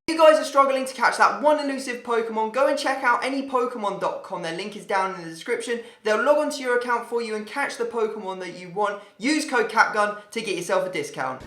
If you guys are struggling to catch that one elusive Pokemon, go and check out anypokemon.com. Their link is down in the description. They'll log onto your account for you and catch the Pokemon that you want. Use code CAPGUN to get yourself a discount.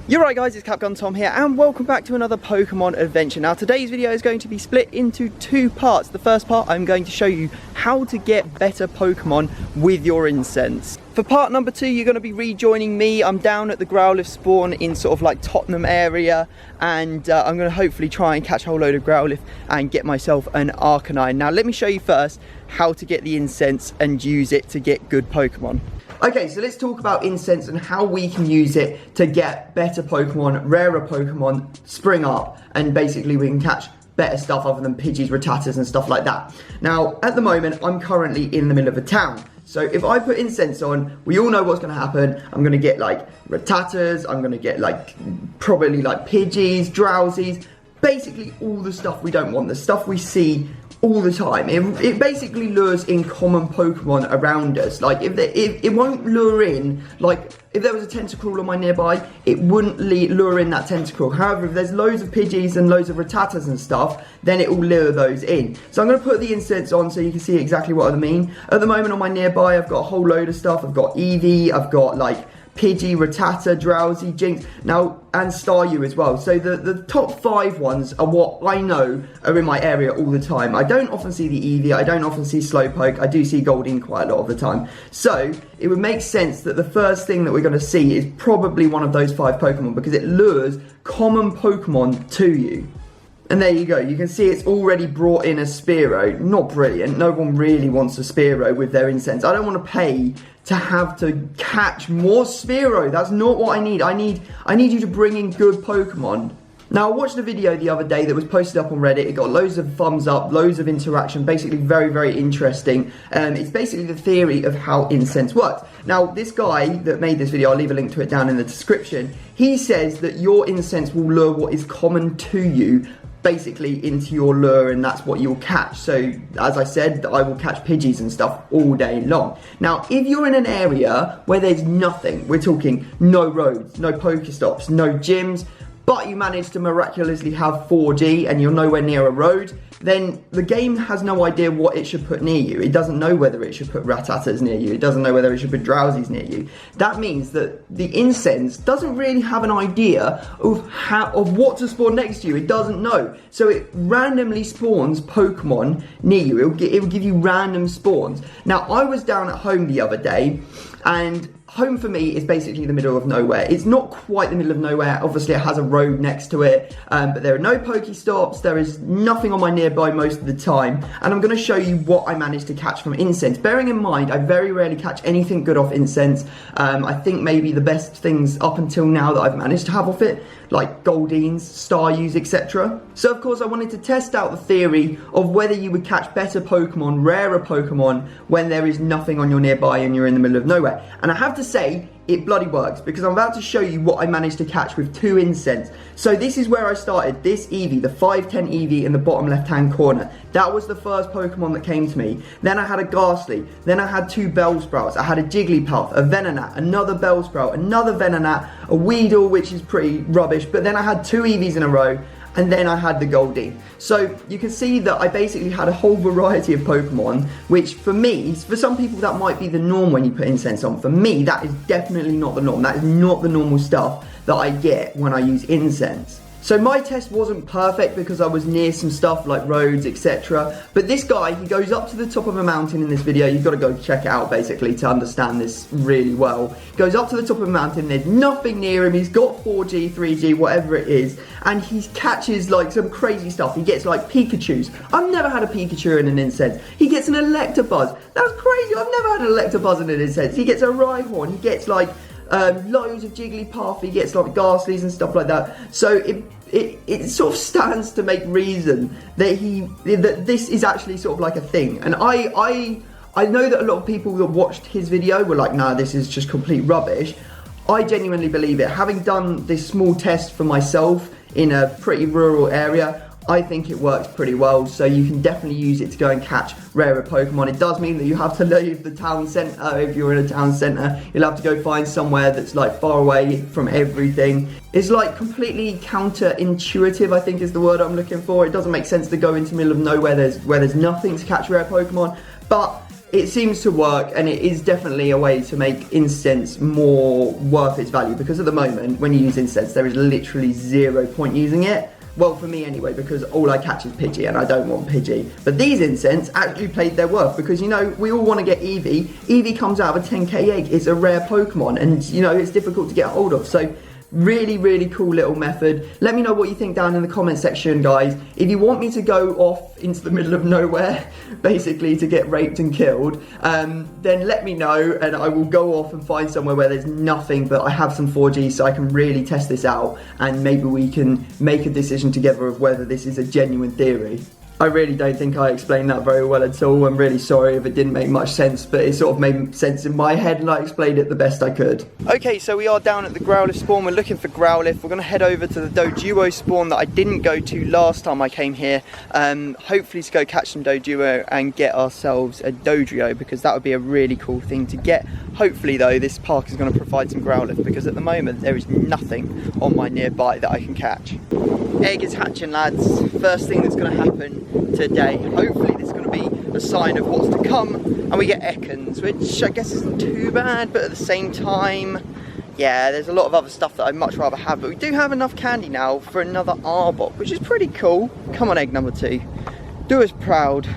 You're right guys, it's Capgun Tom here and welcome back to another Pokemon adventure. Now today's video is going to be split into two parts. The first part I'm going to show you how to get better Pokemon with your Incense. For part number 2 you're going to be rejoining me. I'm down at the Growlithe spawn in sort of like Tottenham area and I'm going to hopefully try and catch a whole load of Growlithe and get myself an Arcanine. Now let me show you first how to get the Incense and use it to get good Pokemon. Okay, so let's talk about Incense and how we can use it to get better Pokemon, rarer Pokemon, spring up, and basically we can catch better stuff other than Pidgeys, Rattatas, and stuff like that. Now, at the moment, I'm currently in the middle of a town. So if I put Incense on, we all know what's going to happen. I'm going to get like Rattatas, I'm going to get like probably like Pidgeys, Drowsies, basically all the stuff we don't want, the stuff we see all the time. It basically lures in common Pokemon around us. Like it won't lure in, like if there was a Tentacruel on my nearby, it wouldn't lure in that Tentacruel. However, if there's loads of Pidgeys and loads of Rattatas and stuff, then it will lure those in. So I'm going to put the Incense on so you can see exactly what I mean. At the moment on my nearby, I've got a whole load of stuff. I've got Eevee, I've got like Pidgey, Rattata, Drowsy, Jinx, now, and Staryu as well. So the top 5 ones are what I know are in my area all the time. I don't often see the Eevee, I don't often see Slowpoke, I do see Goldeen quite a lot of the time. So it would make sense that the first thing that we're going to see is probably one of those 5 Pokemon because it lures common Pokemon to you. And there you go, you can see it's already brought in a Spearow. Not brilliant, no one really wants a Spearow with their Incense. I don't want to pay to have to catch more Spearow. That's not what I need. I need you to bring in good Pokemon. Now, I watched a video the other day that was posted up on Reddit. It got loads of thumbs up, loads of interaction, basically very, very interesting. It's basically the theory of how Incense works. Now, this guy that made this video, I'll leave a link to it down in the description, he says that your Incense will lure what is common to you basically into your lure, and that's what you'll catch. So as I said, I will catch Pidgeys and stuff all day long. Now if you're in an area where there's nothing, we're talking no roads, no Pokestops, no gyms, but you manage to miraculously have 4G and you're nowhere near a road, then the game has no idea what it should put near you. It doesn't know whether it should put Rattatas near you. It doesn't know whether it should put Drowsies near you. That means that the Incense doesn't really have an idea of what to spawn next to you. It doesn't know. So it randomly spawns Pokemon near you. It will give you random spawns. Now, I was down at home the other day, and home for me is basically the middle of nowhere. It's not quite the middle of nowhere. Obviously, it has a road next to it, but there are no Pokestops. There is nothing on my nearby most of the time, and I'm going to show you what I managed to catch from Incense. Bearing in mind, I very rarely catch anything good off Incense. I think maybe the best things up until now that I've managed to have off it, like Goldeens, Staryus, etc. So of course I wanted to test out the theory of whether you would catch better Pokemon, rarer Pokemon, when there is nothing on your nearby and you're in the middle of nowhere. And I have to say, it bloody works, because I'm about to show you what I managed to catch with 2 Incense. So this is where I started. This Eevee, the 510 Eevee in the bottom left hand corner, that was the first Pokemon that came to me. Then I had a Ghastly, then I had 2 Bellsprouts, I had a Jigglypuff, a Venonat, another Bellsprout, another Venonat, a Weedle, which is pretty rubbish, but then I had 2 Eevees in a row, and then I had the Goldeen. So you can see that I basically had a whole variety of Pokemon, which for me, for some people that might be the norm when you put Incense on. For me, that is definitely not the norm. That is not the normal stuff that I get when I use Incense. So my test wasn't perfect because I was near some stuff like roads, etc. But this guy, he goes up to the top of a mountain in this video. You've got to go check it out basically to understand this really well. Goes up to the top of a mountain, there's nothing near him, he's got 4G, 3G, whatever it is, and he catches like some crazy stuff. He gets like Pikachus. I've never had a Pikachu in an Incense. He gets an Electabuzz. That's crazy, I've never had an Electabuzz in an Incense. He gets a Rhyhorn, he gets like loads of Jigglypuff, he gets like Ghastlies and stuff like that. So it sort of stands to make reason that this is actually sort of like a thing. And I know that a lot of people that watched his video were like, nah, this is just complete rubbish. I genuinely believe it. Having done this small test for myself in a pretty rural area, I think it works pretty well, so you can definitely use it to go and catch rarer Pokemon. It does mean that you have to leave the town centre. If you're in a town centre, you'll have to go find somewhere that's like far away from everything. It's like completely counterintuitive, I think is the word I'm looking for. It doesn't make sense to go into the middle of nowhere where there's nothing to catch rare Pokemon, but it seems to work, and it is definitely a way to make Incense more worth its value, because at the moment, when you use Incense, there is literally 0 point using it. Well, for me anyway, because all I catch is Pidgey, and I don't want Pidgey. But these Incense actually played their worth, because, you know, we all want to get Eevee. Eevee comes out of a 10k egg. It's a rare Pokemon, and, you know, it's difficult to get hold of. So really, really cool little method. Let me know what you think down in the comment section, guys. If you want me to go off into the middle of nowhere, basically to get raped and killed, then let me know, and I will go off and find somewhere where there's nothing, but I have some 4G, so I can really test this out, and maybe we can make a decision together of whether this is a genuine theory. I really don't think I explained that very well at all. I'm really sorry if it didn't make much sense, but it sort of made sense in my head, and I explained it the best I could. Okay, so we are down at the Growlithe spawn. We're looking for Growlithe. We're going to head over to the Doduo spawn that I didn't go to last time I came here. Hopefully to go catch some Doduo and get ourselves a Dodrio, because that would be a really cool thing to get. Hopefully though, this park is going to provide some Growlithe, because at the moment there is nothing on my nearby that I can catch. Egg is hatching, lads. First thing that's going to happen today. Hopefully this is going to be a sign of what's to come, and we get Ekans, which I guess isn't too bad, but at the same time, yeah, there's a lot of other stuff that I'd much rather have, but we do have enough candy now for another Arbok, which is pretty cool. Come on, egg number 2. Do us proud.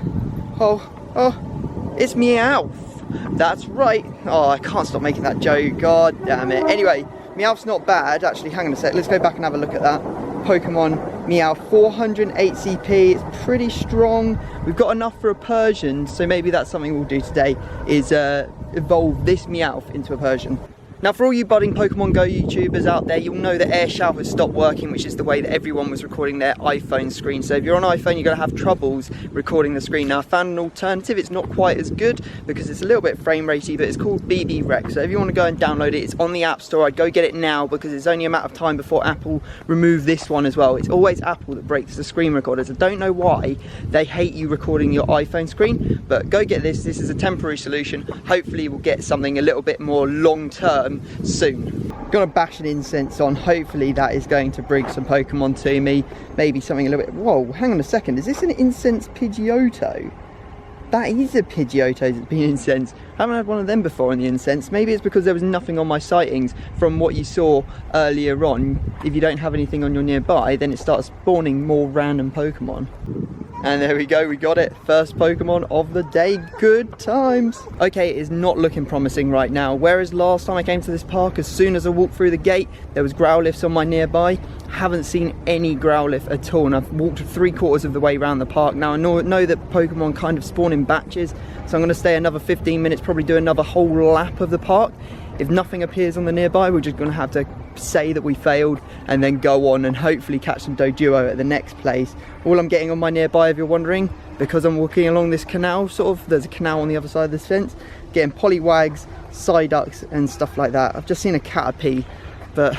Oh, it's Meowth. That's right. Oh, I can't stop making that joke. God damn it. Anyway, Meowth's not bad. Actually, hang on a sec. Let's go back and have a look at that. Pokemon Meowth, 408 CP. It's pretty strong. We've got enough for a Persian, so maybe that's something we'll do today, is evolve this Meowth into a Persian. Now, for all you budding Pokemon Go YouTubers out there, you'll know that AirShout has stopped working, which is the way that everyone was recording their iPhone screen. So if you're on iPhone, you're going to have troubles recording the screen. Now, I found an alternative. It's not quite as good because it's a little bit frame ratey, but it's called BB Rec. So if you want to go and download it, it's on the App Store. I'd go get it now, because it's only a matter of time before Apple remove this one as well. It's always Apple that breaks the screen recorders. I don't know why they hate you recording your iPhone screen, but go get this. This is a temporary solution. Hopefully we'll get something a little bit more long-term soon. Gonna bash an Incense on. Hopefully that is going to bring some Pokemon to me. Maybe something a little bit... Whoa, hang on a second. Is this an Incense Pidgeotto? That is a Pidgeotto that's been Incense. I haven't had one of them before in the Incense. Maybe it's because there was nothing on my sightings from what you saw earlier on. If you don't have anything on your nearby, then it starts spawning more random Pokemon. And there we go, we got it. First Pokemon of the day, good times. Okay, it is not looking promising right now. Whereas last time I came to this park, as soon as I walked through the gate, there was Growlithe on my nearby. Haven't seen any Growlithe at all, and I've walked 3/4 of the way around the park. Now I know that Pokemon kind of spawn in batches, so I'm gonna stay another 15 minutes, probably do another whole lap of the park. If nothing appears on the nearby, we're just gonna have to say that we failed and then go on and hopefully catch some Doduo at the next place. All I'm getting on my nearby, if you're wondering, because I'm walking along this canal, sort of, there's a canal on the other side of this fence, getting Poliwags, Psyducks and stuff like that. I've just seen a Caterpie, but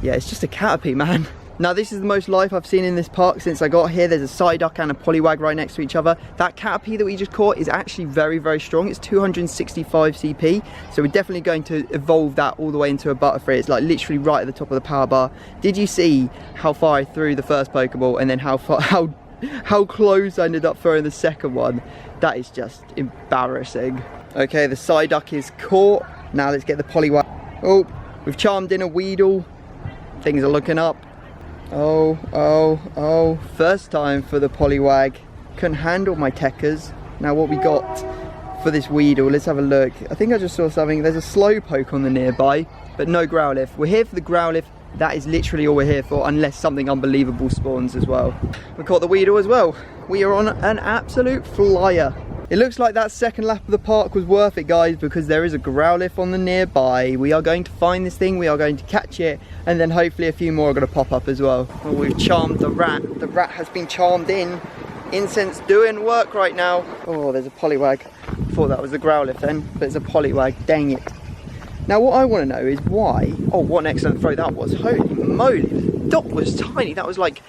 yeah, it's just a Caterpie, man. Now this is the most life I've seen in this park since I got here. There's a Psyduck and a Poliwag right next to each other. That Caterpie that we just caught is actually very, very strong. It's 265 CP, so we're definitely going to evolve that all the way into a Butterfree. It's like literally right at the top of the power bar. Did you see how far I threw the first Pokeball and then how close I ended up throwing the second one? That is just embarrassing. Okay, the Psyduck is caught. Now let's get the Poliwag. Oh, we've charmed in a Weedle. Things are looking up. Oh, first time for the Poliwag. Couldn't handle my Tekkas. Now what we got for this Weedle, let's have a look. I think I just saw something. There's a Slowpoke on the nearby, but no Growlithe. We're here for the Growlithe. That is literally all we're here for, unless something unbelievable spawns as well. We caught the Weedle as well. We are on an absolute flyer. It looks like that second lap of the park was worth it, guys, because there is a Growlithe on the nearby. We are going to find this thing, we are going to catch it, and then hopefully a few more are going to pop up as well. Oh, we've charmed the rat. The rat has been charmed in. Incense doing work right now. Oh, there's a Poliwag. I thought that was the Growlithe then, but it's a Poliwag. Dang it. Now what I want to know is why... Oh, what an excellent throw that was. Holy moly. That was tiny. That was like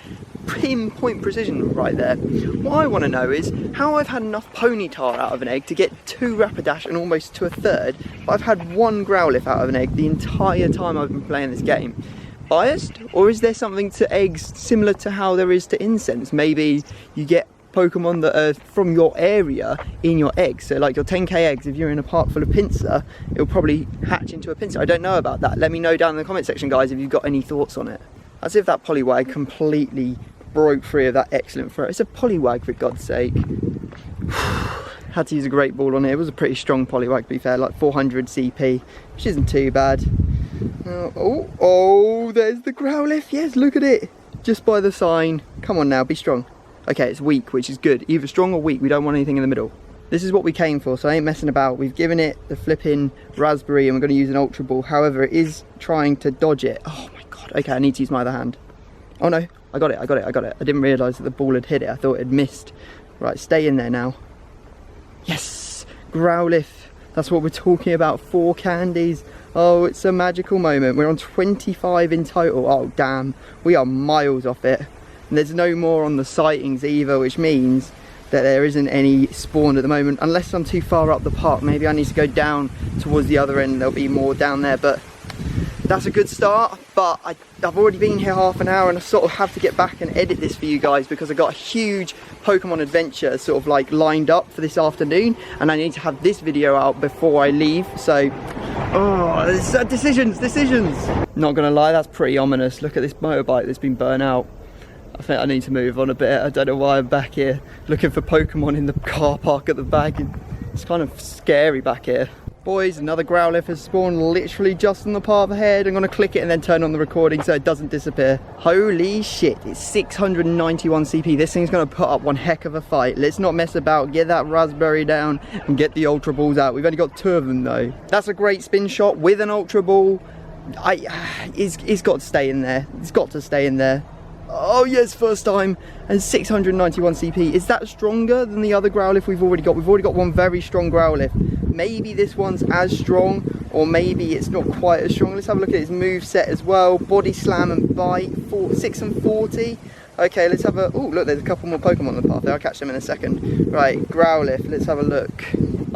pinpoint precision right there. What I want to know is how I've had enough Ponyta out of an egg to get 2 Rapidash and almost to a third, but I've had 1 Growlithe out of an egg the entire time I've been playing this game. Biased? Or is there something to eggs similar to how there is to Incense? Maybe you get Pokemon that are from your area in your eggs. So like your 10k eggs, if you're in a park full of Pinsir, it'll probably hatch into a Pinsir. I don't know about that. Let me know down in the comment section, guys, if you've got any thoughts on it. As if that Poliwag completely broke free of that excellent throw. It's a Poliwag, for God's sake. Had to use a Great Ball on it. It was a pretty strong Poliwag, to be fair, like 400 CP, which isn't too bad. Oh, there's the Growlithe. Yes, look at it. Just by the sign. Come on now, be strong. Okay, it's weak, which is good. Either strong or weak. We don't want anything in the middle. This is what we came for, so I ain't messing about. We've given it the flipping raspberry and we're going to use an Ultra Ball. However, it is trying to dodge it. Oh my God. Okay, I need to use my other hand. Oh no, I got it. I didn't realise that the ball had hit it. I thought it had missed. Right, stay in there now. Yes, Growlithe. That's what we're talking about. 4 candies. Oh, it's a magical moment. We're on 25 in total. Oh, damn. We are miles off it. And there's no more on the sightings either, which means that there isn't any spawned at the moment. Unless I'm too far up the park. Maybe I need to go down towards the other end. There'll be more down there, but that's a good start. But I've already been here half an hour and I sort of have to get back and edit this for you guys because I got a huge Pokemon adventure sort of like lined up for this afternoon, and I need to have this video out before I leave. So, oh, decisions. Not gonna lie, that's pretty ominous. Look at this motorbike that's been burnt out. I think I need to move on a bit. I don't know why I'm back here looking for Pokemon in the car park at the back. It's kind of scary back here. Boys, another Growlithe has spawned literally just on the path ahead. I'm going to click it and then turn on the recording so it doesn't disappear. Holy shit, it's 691 CP. This thing's going to put up one heck of a fight. Let's not mess about. Get that raspberry down and get the Ultra Balls out. We've only got 2 of them though. That's a great spin shot with an Ultra Ball. It's got to stay in there. It's got to stay in there. Oh yes, first time, and 691 CP. Is that stronger than the other Growlithe we've already got? We've already got one very strong Growlithe. Maybe this one's as strong, or maybe it's not quite as strong. Let's have a look at its move set as well. Body slam and bite, 6 and 40. Okay, let's have a, oh look, there's a couple more Pokemon on the path there. I'll catch them in a second. Right, Growlithe, let's have a look.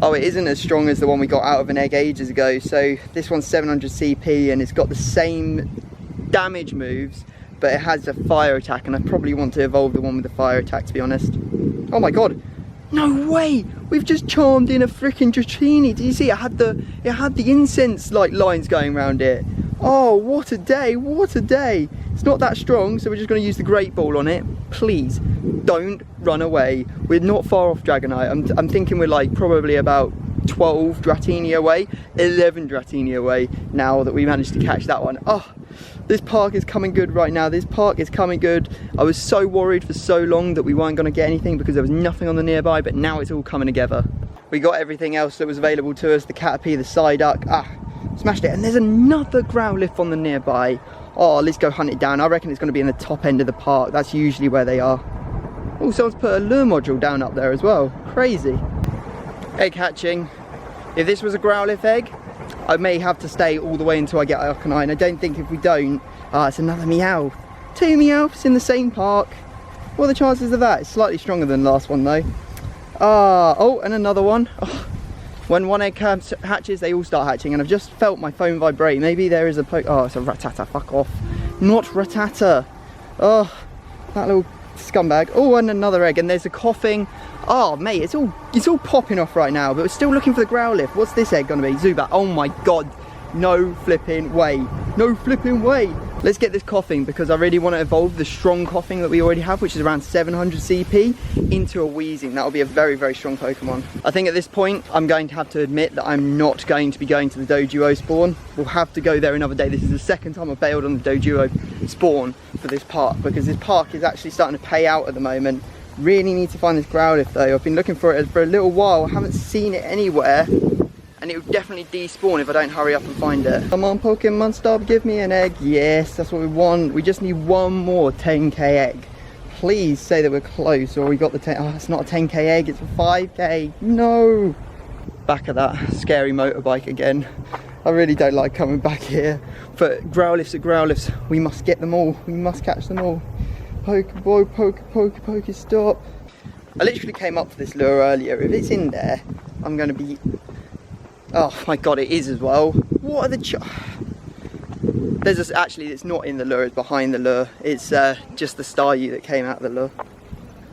Oh, it isn't as strong as the one we got out of an egg ages ago. So this one's 700 CP and it's got the same damage moves, but it has a fire attack, and I probably want to evolve the one with the fire attack, to be honest. Oh my God, no way! We've just charmed in a freaking Dratini. Did you see? It had the incense like lines going around it. Oh, what a day! What a day! It's not that strong, so we're just going to use the Great Ball on it. Please don't run away. We're not far off Dragonite. I'm thinking we're like probably about 12 Dratini away, 11 Dratini away now that we managed to catch that one. Oh, this park is coming good right now. This park is coming good. I was so worried for so long that we weren't going to get anything because there was nothing on the nearby, but now it's all coming together. We got everything else that was available to us, the Caterpie, the Psyduck. Smashed it. And there's another Growlithe on the nearby. Oh, let's go hunt it down. I reckon it's going to be in the top end of the park. That's usually where they are. Oh, someone's put a lure module down up there as well. Crazy. Egg hatching. If this was a Growlithe egg, I may have to stay all the way until I get Arcanine. I don't think if we don't... it's another Meowth. 2 Meowths in the same park. What are the chances of that? It's slightly stronger than the last one though. Oh, and another one. Oh, when one egg hatches, they all start hatching, and I've just felt my phone vibrate. Maybe there is a oh, it's a Rattata. Fuck off. Not Rattata. Oh, that little scumbag. Oh, and another egg, and there's a coughing. Oh mate, it's all popping off right now, but we're still looking for the Growlithe. What's this egg gonna be? Zubat. Oh my God, no flipping way. No flipping way. Let's get this coughing, because I really want to evolve the strong coughing that we already have, which is around 700 CP, into a Wheezing. That'll be a very, very strong Pokemon. I think at this point, I'm going to have to admit that I'm not going to be going to the Doduo spawn. We'll have to go there another day. This is the second time I've bailed on the Doduo spawn for this park, because this park is actually starting to pay out at the moment. Really need to find this Growlithe though. I've been looking for it for a little while. I haven't seen it anywhere, and it will definitely despawn if I don't hurry up and find it. Come on Pokemon, stop, give me an egg. Yes, that's what we want. We just need one more 10k egg. Please say that we're close, or we got the 10. Oh, it's not a 10k egg, it's a 5k. No. Back at that scary motorbike again. I really don't like coming back here. But Growlithes are Growlithes. We must get them all. We must catch them all. Pokey, stop. I literally came up for this lure earlier. If it's in there, I'm going to be... Oh my god, it is as well. What are the... There's this, actually, it's not in the lure, it's behind the lure. It's just the Staryu that came out of the lure.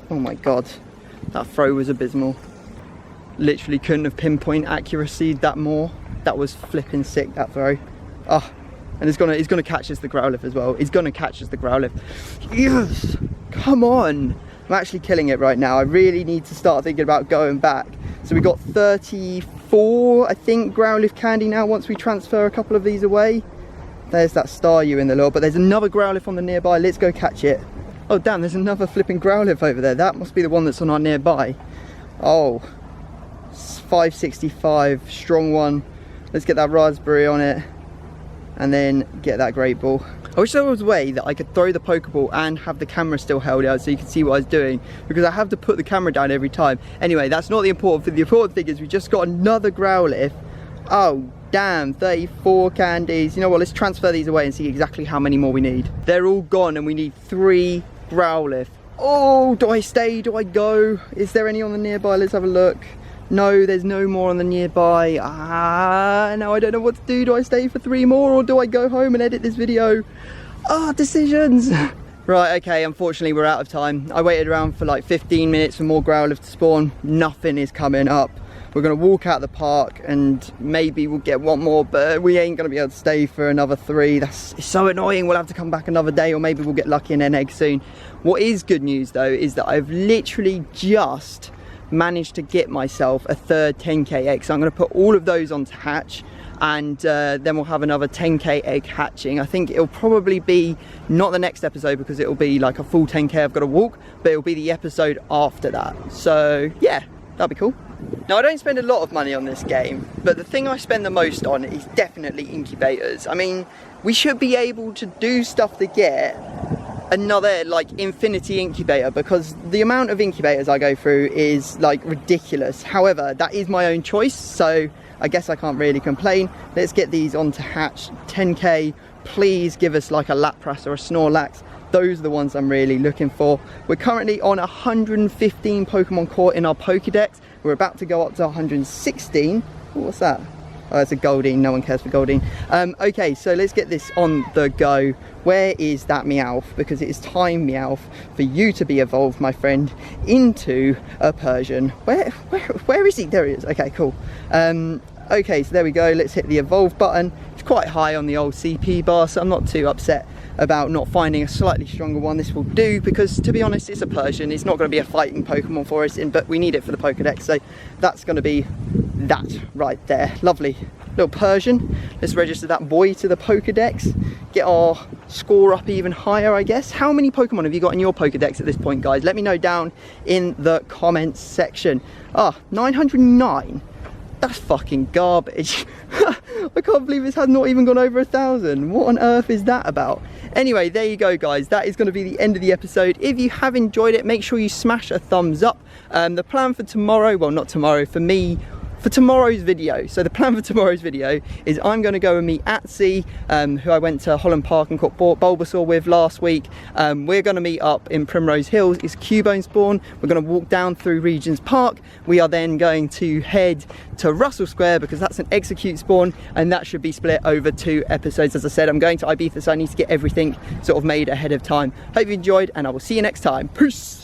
Oh my god, that throw was abysmal. Literally couldn't have pinpoint accuracy that more. That was flipping sick, that throw. Oh, and he's gonna catch us the Growlithe as well. He's gonna catch us the Growlithe. Yes! Come on! I'm actually killing it right now. I really need to start thinking about going back. So we got 34, I think, Growlithe candy now once we transfer a couple of these away. There's that Staryu in the lure, but there's another Growlithe on the nearby. Let's go catch it. Oh damn, there's another flipping Growlithe over there. That must be the one that's on our nearby. Oh, 565, strong one. Let's get that raspberry on it and then get that great ball. I wish there was a way that I could throw the Pokeball and have the camera still held out so you can see what I was doing, because I have to put the camera down every time. Anyway, that's not the important thing. The important thing is we just got another Growlithe. Oh damn, 34 candies. You know what, let's transfer these away and see exactly how many more we need. They're all gone and we need 3 Growlithe. Oh, do I stay? Do I go? Is there any on the nearby? Let's have a look. No, there's no more on the nearby. Now I don't know what to do. Do I stay for 3 more or do I go home and edit this video? Decisions. Right, okay, unfortunately we're out of time. I waited around for like 15 minutes for more Growlithe to spawn. Nothing is coming up. We're gonna walk out the park and maybe we'll get one more, but we ain't gonna be able to stay for another 3. It's so annoying. We'll have to come back another day, or maybe we'll get lucky and an egg soon. What is good news though is that I've literally just managed to get myself a third 10k egg. So I'm gonna put all of those onto hatch, and then we'll have another 10k egg hatching. I think it'll probably be not the next episode because it'll be like a full 10k I've got to walk, but it'll be the episode after that. So yeah, that'll be cool. Now I don't spend a lot of money on this game, but the thing I spend the most on is definitely incubators. I mean, we should be able to do stuff to get another like infinity incubator, because the amount of incubators I go through is like ridiculous. However, that is my own choice, so I guess I can't really complain. Let's get these onto hatch. 10k, please give us like a Lapras or a Snorlax. Those are the ones I'm really looking for. We're currently on 115 Pokemon caught in our Pokedex. We're about to go up to 116. Ooh, what's that? Oh, it's a Goldeen. No one cares for Goldeen. Okay, so let's get this on the go. Where is that Meowth? Because it is time, Meowth, for you to be evolved, my friend, into a Persian. Where is he? There he is. Okay, cool. Okay, so there we go. Let's hit the evolve button. It's quite high on the old CP bar, so I'm not too upset about not finding a slightly stronger one. This will do, because to be honest, it's a Persian. It's not going to be a fighting Pokemon for us, but we need it for the Pokedex, so that's going to be that right there. Lovely little Persian. Let's register that boy to the Pokedex, get our score up even higher, I guess. How many Pokemon have you got in your Pokedex at this point, guys? Let me know down in the comments section. 909. That's fucking garbage. I can't believe this has not even gone over 1,000. What on earth is that about? Anyway, there you go, guys. That is going to be the end of the episode. If you have enjoyed it, make sure you smash a thumbs up. The plan for tomorrow, well, not tomorrow, for me, for tomorrow's video. So the plan for tomorrow's video is I'm going to go and meet Atsi, who I went to Holland Park and caught Bulbasaur with last week. We're going to meet up in Primrose Hills. It's Cubone spawn. We're going to walk down through Regent's Park. We are then going to head to Russell Square because that's an execute spawn, and that should be split over 2 episodes. As I said, I'm going to Ibiza, so I need to get everything sort of made ahead of time. Hope you enjoyed, and I will see you next time. Peace!